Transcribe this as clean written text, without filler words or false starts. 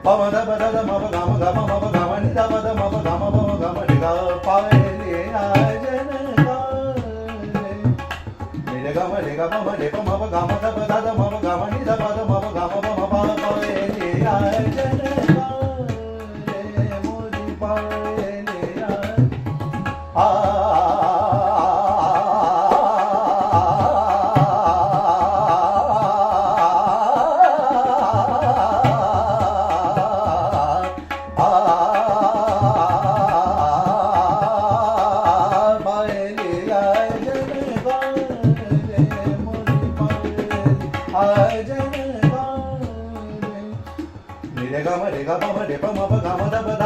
పమ దబ దద మమ గమ గమ మమ గమ ని దబ ద మమ గమ మమ గమ ని గ పాయలే ఆజన ని గమ ని గమ మ ని పమ గమ దబ దద మమ గమ ని దబ ద మమ గమ మమ పాయలే ఆజన మోది పాయలే ఆ रे ग म रे ग म रे प म प ग म द ब द